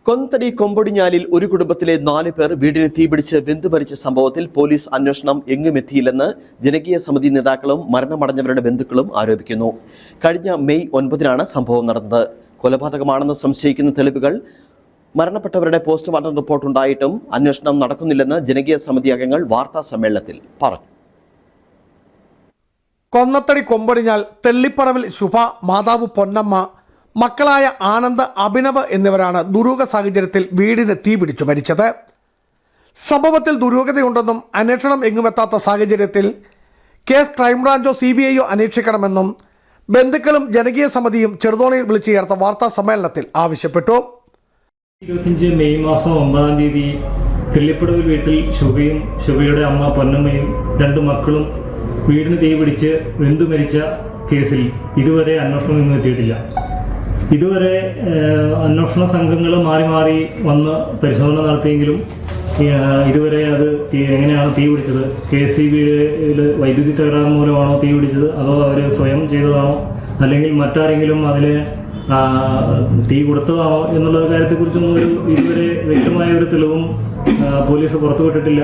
കൊന്നത്തടി കൊമ്പൊടിഞ്ഞാലിൽ ഒരു കുടുംബത്തിലെ 4 പേർ വീടിന് തീപിടിച്ച് വെന്തുമരിച്ച സംഭവത്തിൽ പോലീസ് അന്വേഷണം എങ്ങുമെത്തിയില്ലെന്ന് ജനകീയ സമിതി നേതാക്കളും മരണമടഞ്ഞവരുടെ ബന്ധുക്കളും ആരോപിക്കുന്നു. കഴിഞ്ഞ മെയ് 9-നാണ് സംഭവം നടന്നത്. കൊലപാതകമാണെന്ന് സംശയിക്കുന്ന തെളിവുകൾ, മരണപ്പെട്ടവരുടെ പോസ്റ്റ്മോർട്ടം റിപ്പോർട്ട് ഉണ്ടായിട്ടും അന്വേഷണം നടക്കുന്നില്ലെന്ന് ജനകീയ സമിതി അംഗങ്ങൾ വാർത്താ സമ്മേളനത്തിൽ പറഞ്ഞു. കൊന്നത്തടി കൊമ്പൊടിഞ്ഞാൽ തെള്ളിപ്പറവിൽ ശുഭ, മാതാവ് പൊന്നമ്മ, മക്കളായ ആനന്ദ്, അഭിനവ് എന്നിവരാണ് ദുരൂഹ സാഹചര്യത്തിൽ വീടിന് തീപിടിച്ചു മരിച്ചത്. സംഭവത്തിൽ ദുരൂഹതയുണ്ടെന്നും അന്വേഷണം എങ്ങുമെത്താത്ത സാഹചര്യത്തിൽ കേസ് ക്രൈംബ്രാഞ്ചോ CBIയോ അന്വേഷിക്കണമെന്നും ബന്ധുക്കളും ജനകീയ സമിതിയും ചെറുതോണിയിൽ വിളിച്ചു ചേർത്ത വാർത്താ സമ്മേളനത്തിൽ ആവശ്യപ്പെട്ടു. 25 മെയ് മാസം 9-ാം തീയതി തെള്ളിപ്പടവിൽ വീട്ടിൽ ശുഭയും ശുഭയുടെ അമ്മ പൊന്നമ്മയും 2 മക്കളും വീടിന് തീപിടിച്ച് വെന്തുമരിച്ച കേസിൽ ഇതുവരെ അന്വേഷണം എങ്ങും എത്തിയിട്ടില്ല. ഇതുവരെ അന്വേഷണ സംഘങ്ങൾ മാറി മാറി വന്ന് പരിശോധന നടത്തിയെങ്കിലും ഇതുവരെ അത് എങ്ങനെയാണ് തീ പിടിച്ചത്, KCBയിൽ വൈദ്യുതി തകരാറ് മൂലമാണോ തീ പിടിച്ചത്, അതോ അവർ സ്വയം ചെയ്തതാണോ, അല്ലെങ്കിൽ മറ്റാരെങ്കിലും അതിന് തീ കൊടുത്തതാണോ എന്നുള്ള കാര്യത്തെക്കുറിച്ചൊന്നും ഇതുവരെ വ്യക്തമായ ഒരു തെളിവും പോലീസ് പുറത്തുവിട്ടിട്ടില്ല.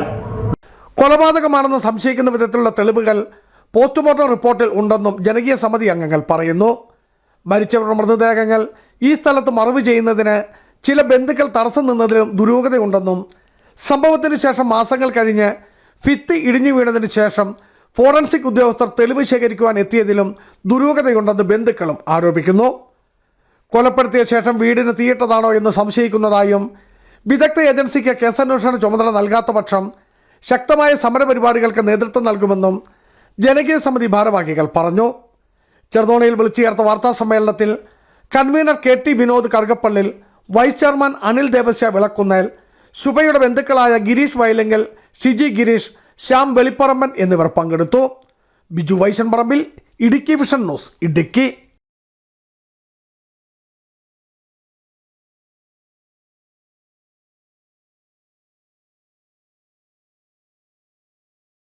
കൊലപാതകമാണെന്ന് സംശയിക്കുന്ന വിധത്തിലുള്ള തെളിവുകൾ പോസ്റ്റ്മോർട്ടം റിപ്പോർട്ടിൽ ഉണ്ടെന്നും ജനകീയ സമിതി അംഗങ്ങൾ പറയുന്നു. മരിച്ചവരുടെ മൃതദേഹങ്ങൾ ഈ സ്ഥലത്ത് മറവ് ചെയ്യുന്നതിന് ചില ബന്ധുക്കൾ തടസ്സം നിന്നതിലും ദുരൂഹതയുണ്ടെന്നും സംഭവത്തിന് ശേഷം മാസങ്ങൾ കഴിഞ്ഞ് ഭിത്തി ഇടിഞ്ഞു വീണതിന് ശേഷം ഫോറൻസിക് ഉദ്യോഗസ്ഥർ തെളിവ് ശേഖരിക്കുവാൻ എത്തിയതിലും ദുരൂഹതയുണ്ടെന്ന് ബന്ധുക്കളും ആരോപിക്കുന്നു. കൊലപ്പെടുത്തിയ ശേഷം വീടിന് തീയിട്ടതാണോ എന്ന് സംശയിക്കുന്നതായും വിദഗ്ധ ഏജൻസിക്ക് കേസന്വേഷണ ചുമതല നൽകാത്ത പക്ഷം ശക്തമായ സമരപരിപാടികൾക്ക് നേതൃത്വം നൽകുമെന്നും ജനകീയ സമിതി ഭാരവാഹികൾ പറഞ്ഞു. ചെറുതോണിയിൽ വിളിച്ചു ചേർത്ത വാർത്താ സമ്മേളനത്തിൽ convener KT Vinod Karukappallil, vice chairman Anil Devasya Vilakkunnel, ശുഭയുടെ ബന്ധുക്കളായ ഗിരീഷ് വയലെങ്കൽ, ഷിജി ഗിരീഷ്, ശ്യാം വെളിപ്പറമ്പൻ എന്നിവർ പങ്കെടുത്തു. Biju Vaishan Parambil, Idukki vision news, Idukki.